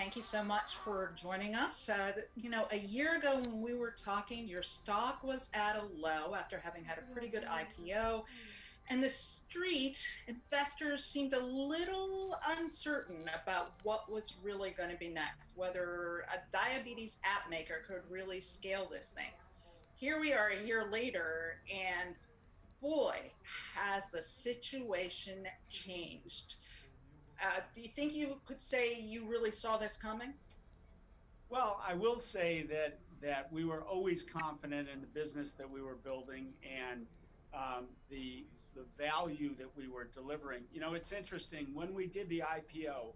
Thank you so much for joining us. A year ago when we were talking, your stock was at a low after having had a pretty good IPO, and the street investors seemed a little uncertain about what was really going to be next, whether a diabetes app maker could really scale this thing. Here we are a year later, and boy, has the situation changed. Do you think you could say you really saw this coming? Well, I will say that we were always confident in the business that we were building and the value that we were delivering. You know, it's interesting when we did the IPO.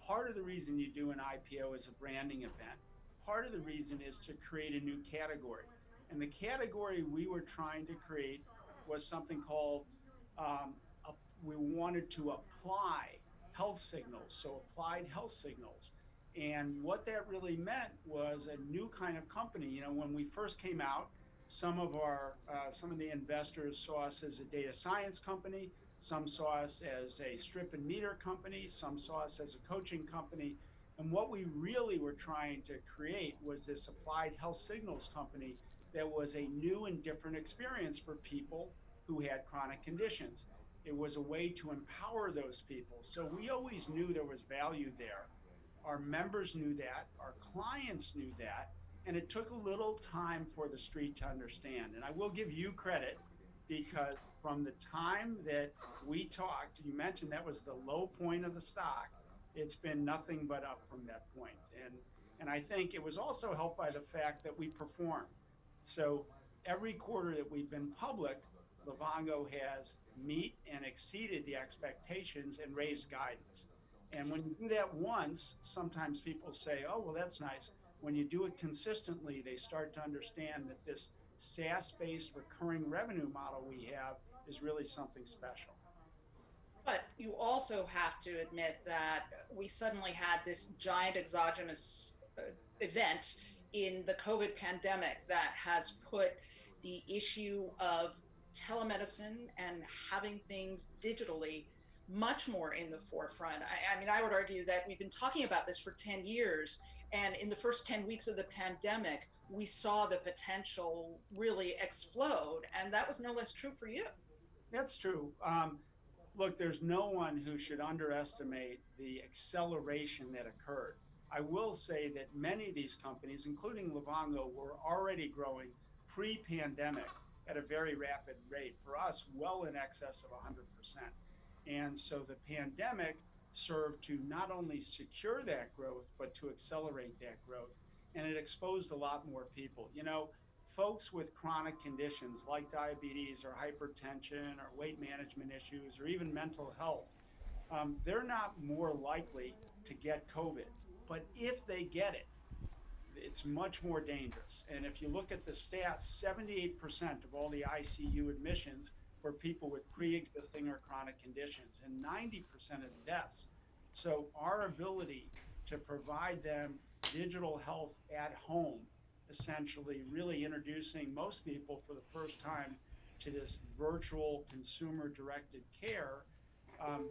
Part of the reason you do an IPO is a branding event. Part of the reason is to create a new category, and the category we were trying to create was something called we wanted to apply health signals, so applied health signals. And what that really meant was a new kind of company. You know, when we first came out, some of the investors saw us as a data science company. Some saw us as a strip and meter company. Some saw us as a coaching company. And what we really were trying to create was this applied health signals company that was a new and different experience for people who had chronic conditions. It was a way to empower those people. So we always knew there was value there. Our members knew that, our clients knew that, and it took a little time for the street to understand. And I will give you credit because from the time that we talked, you mentioned that was the low point of the stock. It's been nothing but up from that point. And I think it was also helped by the fact that we performed. So every quarter that we've been public, Livongo has meet and exceeded the expectations and raised guidance. And when you do that once, sometimes people say, oh, well, that's nice. When you do it consistently, they start to understand that this SaaS-based recurring revenue model we have is really something special. But you also have to admit that we suddenly had this giant exogenous event in the COVID pandemic that has put the issue of telemedicine and having things digitally much more in the forefront. I mean, I would argue that we've been talking about this for 10 years. And in the first 10 weeks of the pandemic, we saw the potential really explode. And that was no less true for you. That's true. Look, there's no one who should underestimate the acceleration that occurred. I will say that many of these companies, including Livongo, were already growing pre-pandemic at a very rapid rate. For us, well in excess of 100%. And so the pandemic served to not only secure that growth, but to accelerate that growth. And it exposed a lot more people. You know, folks with chronic conditions like diabetes or hypertension or weight management issues or even mental health, they're not more likely to get COVID. But if they get it, it's much more dangerous. And if you look at the stats, 78% of all the ICU admissions were people with pre-existing or chronic conditions and 90% of the deaths. So our ability to provide them digital health at home, essentially really introducing most people for the first time to this virtual consumer directed care,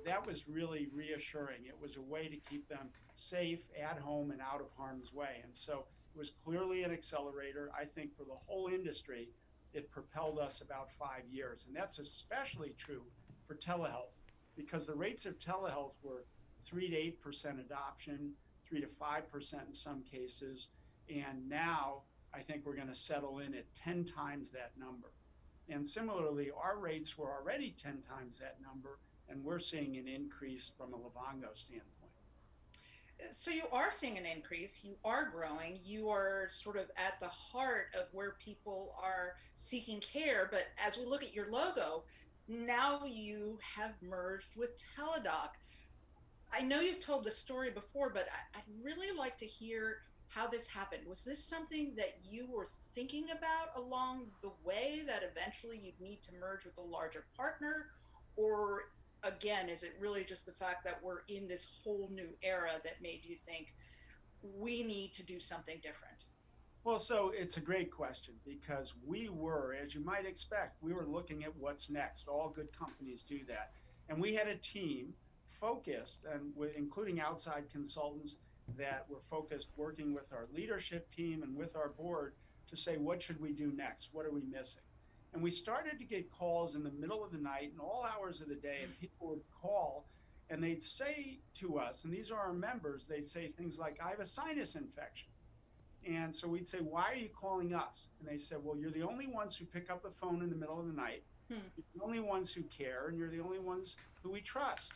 that was really reassuring. It was a way to keep them safe at home and out of harm's way. And so it was clearly an accelerator. I think for the whole industry, it propelled us about 5 years. And that's especially true for telehealth because the rates of telehealth were 3 to 8% adoption, 3 to 5% in some cases. And now I think we're going to settle in at 10 times that number. And similarly, our rates were already 10 times that number, and we're seeing an increase from a Livongo standpoint. So you are seeing an increase, you are growing, you are sort of at the heart of where people are seeking care. But as we look at your logo, now you have merged with Teladoc. I know you've told the story before, but I'd really like to hear how this happened. Was this something that you were thinking about along the way, that eventually you'd need to merge with a larger partner? Or again, is it really just the fact that we're in this whole new era that made you think we need to do something different? Well, so it's a great question because we were, as you might expect, we were looking at what's next. All good companies do that. And we had a team focused, and including outside consultants, that we're focused working with our leadership team and with our board to say, what should we do next? What are we missing? And we started to get calls in the middle of the night and all hours of the day, and people would call and they'd say to us, and these are our members, they'd say things like, I have a sinus infection. And so we'd say, why are you calling us? And they said, well, you're the only ones who pick up the phone in the middle of the night. Hmm. You're the only ones who care, and you're the only ones who we trust.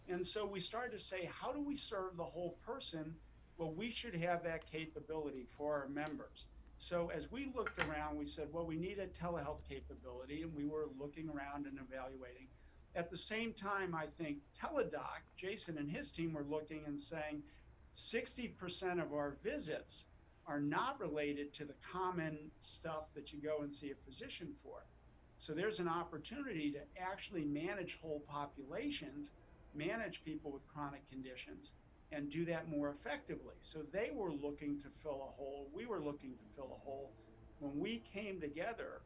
And so we started to say, how do we serve the whole person? Well, we should have that capability for our members. So as we looked around, we said, well, we need a telehealth capability, and we were looking around and evaluating. At the same time, I think Teladoc, Jason and his team were looking and saying 60% of our visits are not related to the common stuff that you go and see a physician for. So there's an opportunity to actually manage whole populations, manage people with chronic conditions, and do that more effectively. So they were looking to fill a hole. We were looking to fill a hole. When we came together,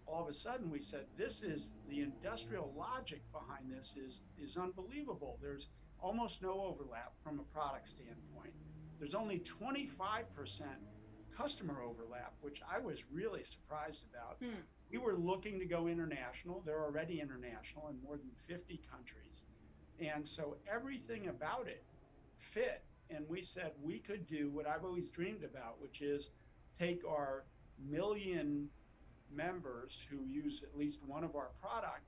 all of a sudden we said, this is the industrial logic behind this is unbelievable. There's almost no overlap from a product standpoint. There's only 25% customer overlap, which I was really surprised about. Hmm. We were looking to go international. They're already international in more than 50 countries. And so everything about it fit. And we said we could do what I've always dreamed about, which is take our million members who use at least one of our product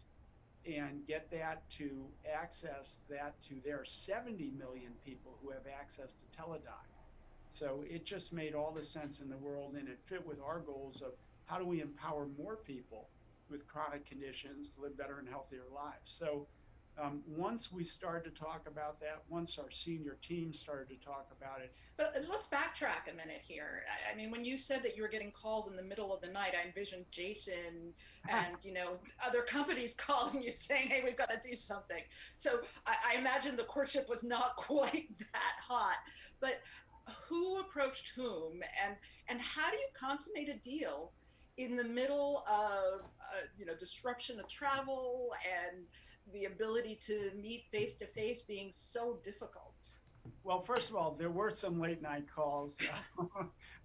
and get that to access that to their 70 million people who have access to Teladoc. So it just made all the sense in the world, and it fit with our goals of how do we empower more people with chronic conditions to live better and healthier lives. So once we started to talk about that, once our senior team started to talk about it. But let's backtrack a minute here. I mean, when you said that you were getting calls in the middle of the night, I envisioned Jason and other companies calling you saying, "Hey, we've got to do something." So I imagine the courtship was not quite that hot. But who approached whom, and how do you consummate a deal in the middle of disruption of travel and the ability to meet face to face being so difficult? Well, first of all, there were some late night calls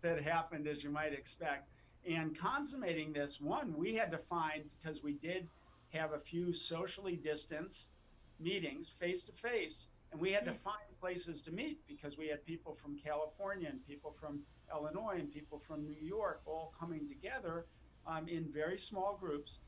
that happened, as you might expect. And consummating this, one, we had to find, because we did have a few socially distanced meetings face to face, and we had to Hmm. find places to meet because we had people from California and people from Illinois and people from New York all coming together in very small groups.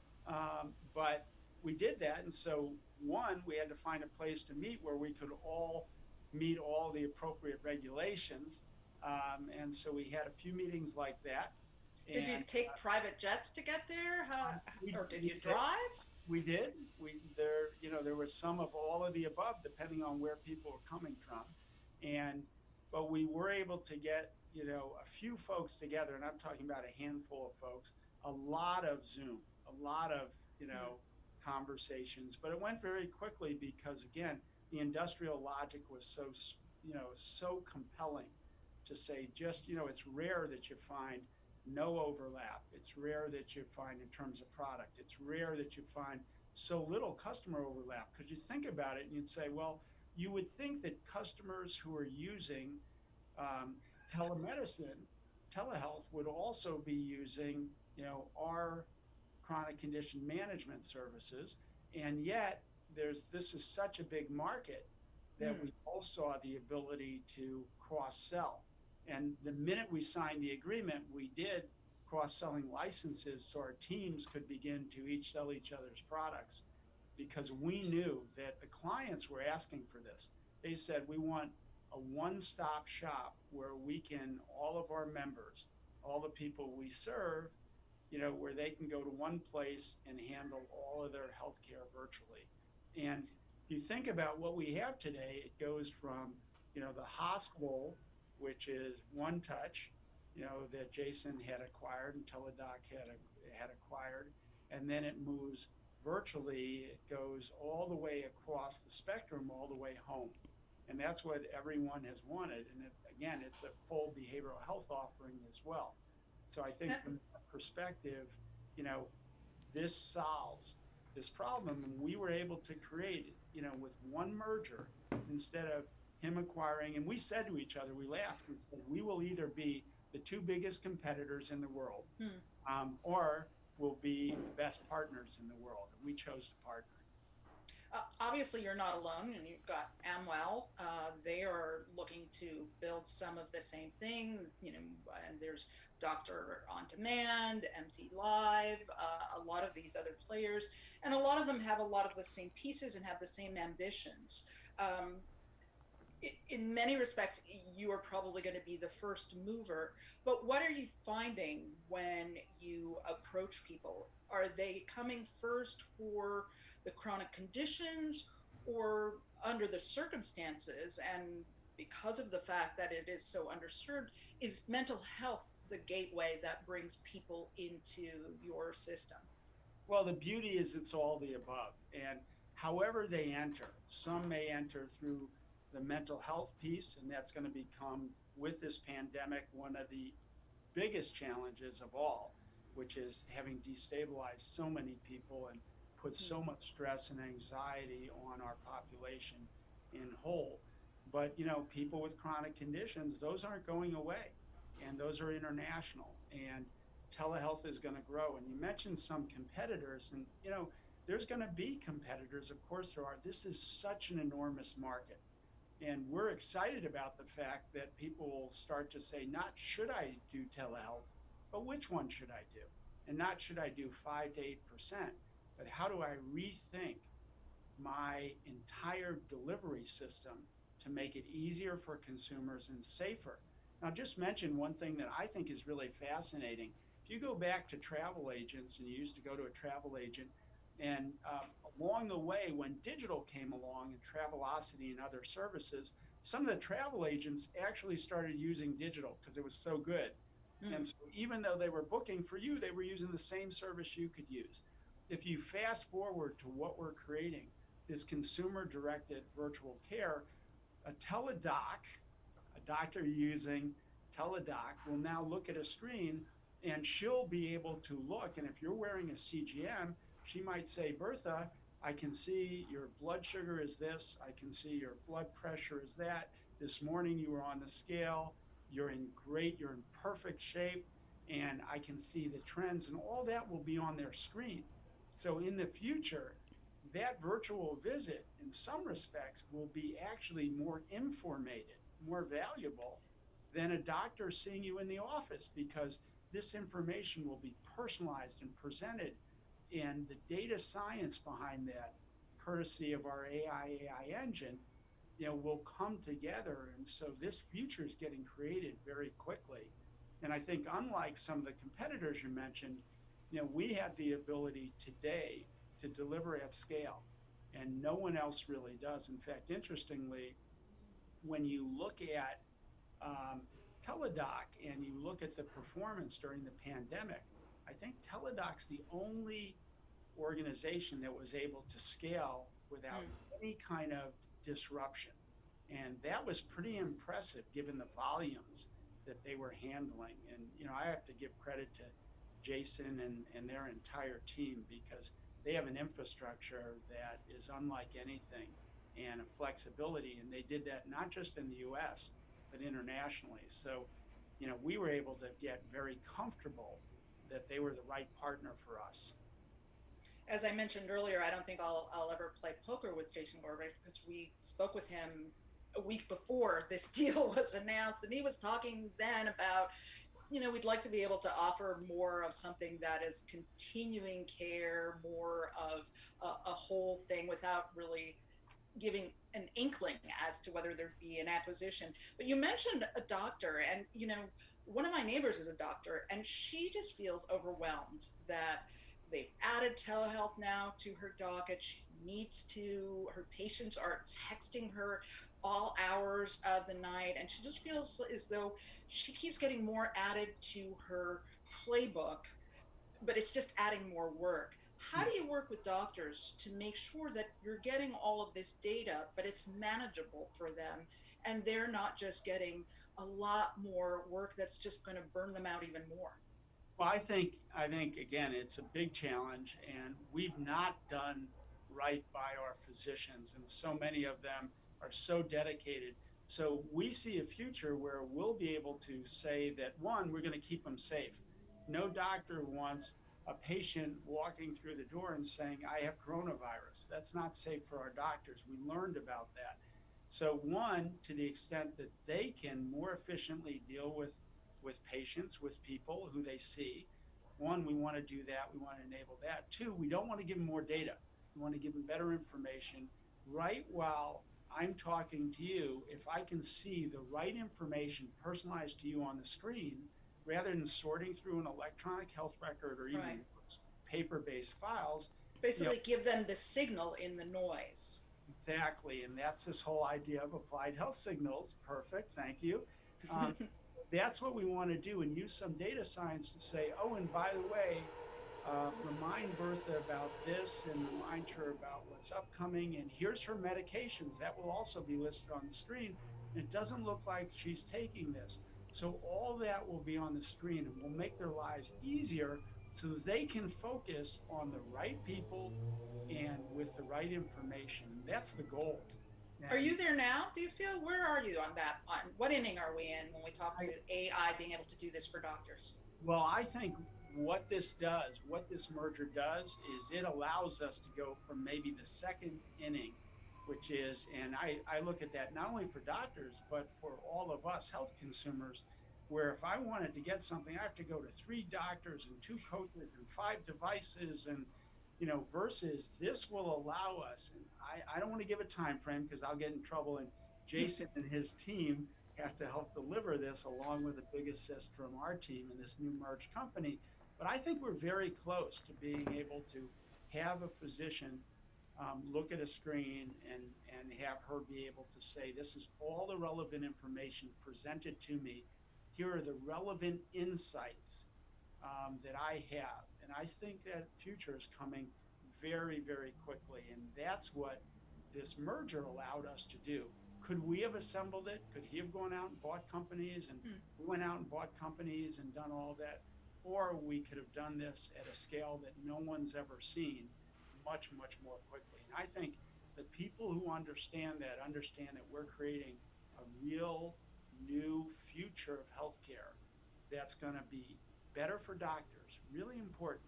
But we did that. And so, one, we had to find a place to meet where we could all meet all the appropriate regulations. And so we had a few meetings like that. Did you And take private jets to get there? we, Or did we you did, drive? we did. There was some of all of the above, depending on where people were coming from. And, but we were able to get, a few folks together, and I'm talking about a handful of folks, a lot of Zoom, a lot of, Hmm. conversations, but it went very quickly because, again, the industrial logic was so compelling to say, just, it's rare that you find no overlap. It's rare that you find in terms of product. It's rare that you find so little customer overlap. Because you think about it and you'd say, well, you would think that customers who are using um, telemedicine, telehealth would also be using, our chronic condition management services. And yet this is such a big market that Hmm. we all saw the ability to cross sell. And the minute we signed the agreement, we did cross selling licenses so our teams could begin to each sell each other's products because we knew that the clients were asking for this. They said, we want a one stop shop where we can, all of our members, all the people we serve, where they can go to one place and handle all of their healthcare virtually. And if you think about what we have today, it goes from, the hospital, which is One Touch, that Jason had acquired and Teladoc had acquired, and then it moves virtually. It goes all the way across the spectrum, all the way home. And that's what everyone has wanted. And again, it's a full behavioral health offering as well. So I think Now, from that perspective, you know, this solves this problem. And we were able to create, with one merger, instead of him acquiring, and we said to each other, we laughed, we said, we will either be the two biggest competitors in the world, Hmm. or we'll be the best partners in the world. And we chose to partner. Obviously, you're not alone, and you've got Amwell. They are looking to build some of the same thing, and there's Doctor On Demand, MT Live, a lot of these other players, and a lot of them have a lot of the same pieces and have the same ambitions. Um, in many respects, you are probably going to be the first mover. But what are you finding when you approach people? Are they coming first for the chronic conditions, or under the circumstances and because of the fact that it is so underserved, is mental health the gateway that brings people into your system? Well, the beauty is it's all the above. And however they enter, some may enter through the mental health piece, and that's going to become, with this pandemic, one of the biggest challenges of all, which is having destabilized so many people and put Hmm. so much stress and anxiety on our population in whole. But people with chronic conditions, those aren't going away, and those are international. And telehealth is going to grow. And you mentioned some competitors, and there's going to be competitors. Of course, there are. This is such an enormous market. And we're excited about the fact that people will start to say, not should I do telehealth, but which one should I do? And not should I do 5 to 8%, but how do I rethink my entire delivery system to make it easier for consumers and safer? Now, just mention one thing that I think is really fascinating. If you go back to travel agents, and you used to go to a travel agent, and along the way, when digital came along and Travelocity and other services, some of the travel agents actually started using digital because it was so good. Hmm. And so even though they were booking for you, they were using the same service you could use. If you fast forward to what we're creating, this consumer directed virtual care, a teledoc, a doctor using Teladoc, will now look at a screen, and she'll be able to look. And if you're wearing a CGM, she might say, Bertha, I can see your blood sugar is this. I can see your blood pressure is that. This morning you were on the scale. You're in great, you're in perfect shape. And I can see the trends, and all that will be on their screen. So in the future, that virtual visit, in some respects, will be actually more informated, more valuable than a doctor seeing you in the office, because this information will be personalized and presented. And the data science behind that, courtesy of our AI engine, will come together. And so this future is getting created very quickly. And I think, unlike some of the competitors you mentioned, we have the ability today to deliver at scale, and no one else really does. In fact, interestingly, when you look at Teladoc and you look at the performance during the pandemic, I think Teladoc's the only organization that was able to scale without Hmm. any kind of disruption. And that was pretty impressive given the volumes that they were handling. And, I have to give credit to Jason and their entire team, because they have an infrastructure that is unlike anything, and a flexibility. And they did that not just in the US, but internationally. So, we were able to get very comfortable that they were the right partner for us. As I mentioned earlier, I don't think I'll ever play poker with Jason Gorvik because we spoke with him a week before this deal was announced, and he was talking then about, we'd like to be able to offer more of something that is continuing care, more of a whole thing without really giving an inkling as to whether there'd be an acquisition. But you mentioned a doctor, and one of my neighbors is a doctor, and she just feels overwhelmed that they've added telehealth now to her docket. She needs to, her patients are texting her all hours of the night, and she just feels as though she keeps getting more added to her playbook, but it's just adding more work. How do you work with doctors to make sure that you're getting all of this data, but it's manageable for them, and they're not just getting a lot more work that's just going to burn them out even more? Well, I think again, it's a big challenge, and we've not done right by our physicians, and so many of them are so dedicated. So we see a future where we'll be able to say that, one, we're going to keep them safe. No doctor wants a patient walking through the door and saying, I have coronavirus. That's not safe for our doctors. We learned about that. So, one, to the extent that they can more efficiently deal with patients, with people who they see, one, we want to do that. We want to enable that. Two, we don't want to give them more data. We want to give them better information right while I'm talking to you. If I can see the right information personalized to you on the screen, rather than sorting through an electronic health record or even Right. paper-based files, you know, Basically, give them the signal in the noise. exactly. And that's this whole idea of applied health signals. Perfect. Thank you. Um, that's what we want to do and use some data science to say, oh, and by the way, remind Bertha about this and remind her about what's upcoming. And here's her medications. That will also be listed on the screen. And it doesn't look like she's taking this. So all that will be on the screen and will make their lives easier so they can focus on the right people and with the right information. And that's the goal. Are And you there now? Do you feel? Where are you on that? On what inning are we in when we talk I, to AI being able to do this for doctors? well, I think what this merger does is it allows us to go from maybe the second inning, which is, and I look at that not only for doctors, but for all of us health consumers, where if I wanted to get something, I have to go to three doctors and two coaches and five devices and, versus this will allow us, and I don't want to give a time frame because I'll get in trouble. And Jason and his team have to help deliver this along with a big assist from our team in this new merged company. But I think we're very close to being able to have a physician look at a screen and have her be able to say, this is all the relevant information presented to me. Here are the relevant insights that I have. And I think that future is coming very, very quickly. And that's what this merger allowed us to do. Could we have assembled it? Could he have gone out and bought companies? And Hmm. we went out and bought companies and done all that. Or we could have done this at a scale that no one's ever seen much, much more quickly. And I think the people who understand that we're creating a real new future of healthcare that's going to be better for doctors, really important,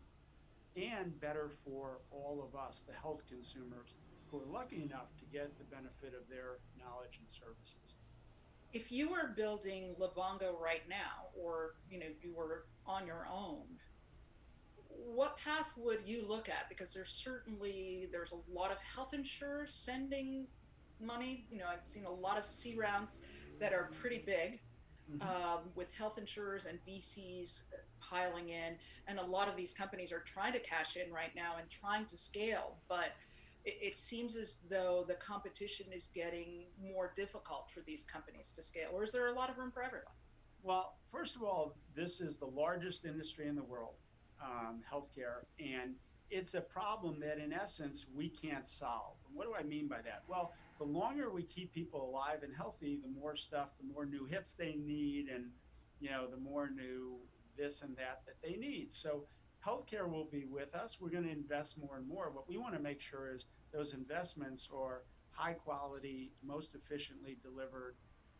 and better for all of us, the health consumers who are lucky enough to get the benefit of their knowledge and services. If you were building Livongo right now, or you were on your own, what path would you look at? Because there's a lot of health insurers sending money. I've seen a lot of C rounds that are pretty big, Mm-hmm. with health insurers and VCs piling in, and a lot of these companies are trying to cash in right now and trying to scale, but it seems as though the competition is getting more difficult for these companies to scale. Or is there a lot of room for everyone? Well, first of all, this is the largest industry in the world, healthcare, and it's a problem that, in essence, we can't solve. And what do I mean by that? Well, the longer we keep people alive and healthy, the more stuff, the more new hips they need, and the more new this and that they need. So, healthcare will be with us. We're going to invest more and more. What we want to make sure is those investments are high quality, most efficiently delivered,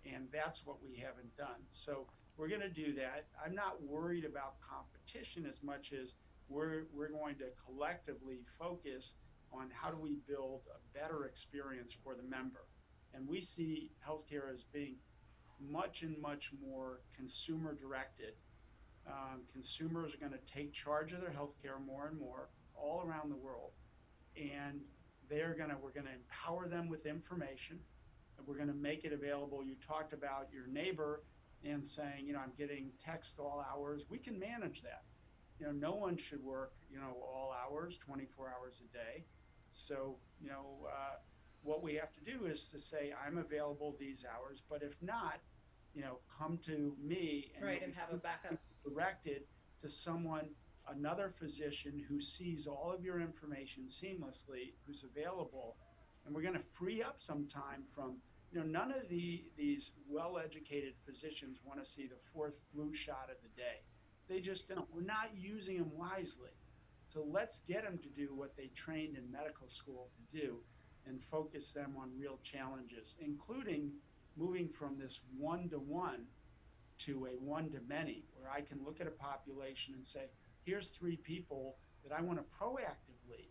and that's what we haven't done. So we're going to do that. I'm not worried about competition as much as we're going to collectively focus on how do we build a better experience for the member. And we see healthcare as being much and much more consumer directed. Consumers are going to take charge of their healthcare more and more all around the world, and we're going to empower them with information, and we're going to make it available. You talked about your neighbor and saying, I'm getting text all hours. We can manage that. No one should work, all hours, 24 hours a day. So, what we have to do is to say, I'm available these hours, but if not, come to me, and Right, you'll and be have a backup. directed to someone, another physician who sees all of your information seamlessly, who's available. And we're going to free up some time from, none of these well-educated physicians want to see the fourth flu shot of the day. They just don't. We're not using them wisely. So let's get them to do what they trained in medical school to do and focus them on real challenges, including moving from this one to one to a one to many, where I can look at a population and say, here's three people that I want to proactively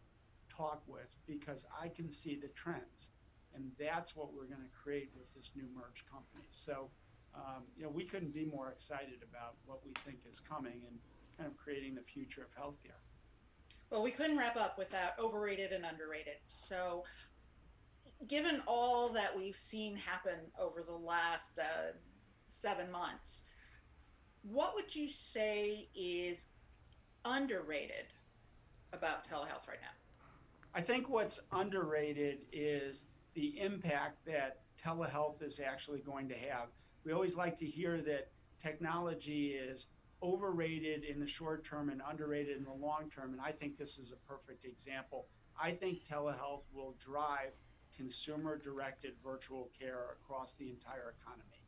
talk with because I can see the trends. And that's what we're going to create with this new merged company. So, we couldn't be more excited about what we think is coming and kind of creating the future of healthcare. Well, we couldn't wrap up without overrated and underrated. So, given all that we've seen happen over the last 7 months, what would you say is underrated about telehealth right now? I think what's underrated is the impact that telehealth is actually going to have. We always like to hear that technology is overrated in the short term and underrated in the long term. And I think this is a perfect example. I think telehealth will drive consumer directed virtual care across the entire economy.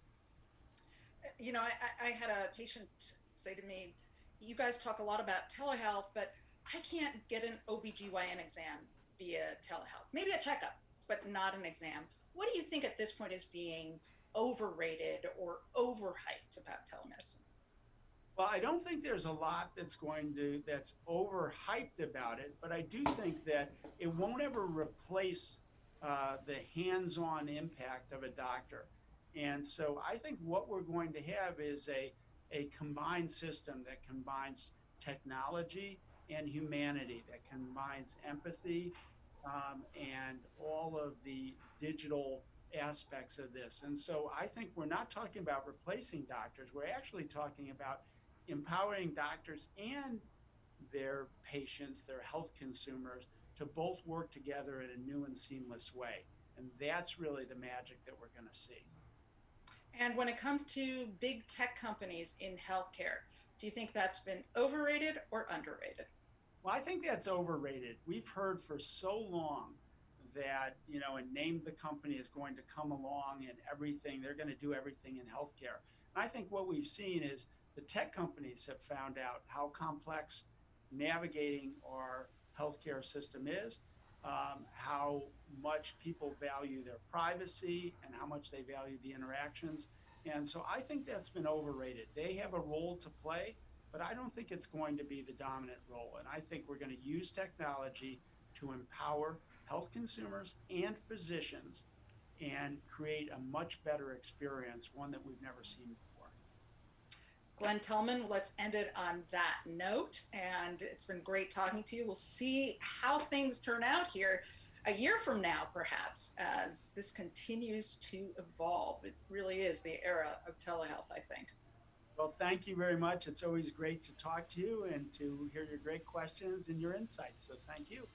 I had a patient say to me, you guys talk a lot about telehealth, but I can't get an OBGYN exam via telehealth. Maybe a checkup, but not an exam. What do you think at this point is being overrated or overhyped about telemedicine? Well, I don't think there's a lot that's overhyped about it, but I do think that it won't ever replace the hands-on impact of a doctor. And so I think what we're going to have is a combined system that combines technology and humanity, that combines empathy and all of the digital aspects of this. And so I think we're not talking about replacing doctors. We're actually talking about empowering doctors and their patients, their health consumers, to both work together in a new and seamless way. And that's really the magic that we're going to see. And when it comes to big tech companies in healthcare, do you think that's been overrated or underrated? Well, I think that's overrated. We've heard for so long that, a name the company is going to come along and everything, they're going to do everything in healthcare. And I think what we've seen is the tech companies have found out how complex navigating our healthcare system is, how much people value their privacy and how much they value the interactions. And so I think that's been overrated. They have a role to play, but I don't think it's going to be the dominant role. And I think we're going to use technology to empower health consumers and physicians and create a much better experience, one that we've never seen before. Glenn Tillman, let's end it on that note. And it's been great talking to you. We'll see how things turn out here a year from now, perhaps, as this continues to evolve. It really is the era of telehealth, I think. Well, thank you very much. It's always great to talk to you and to hear your great questions and your insights. So thank you.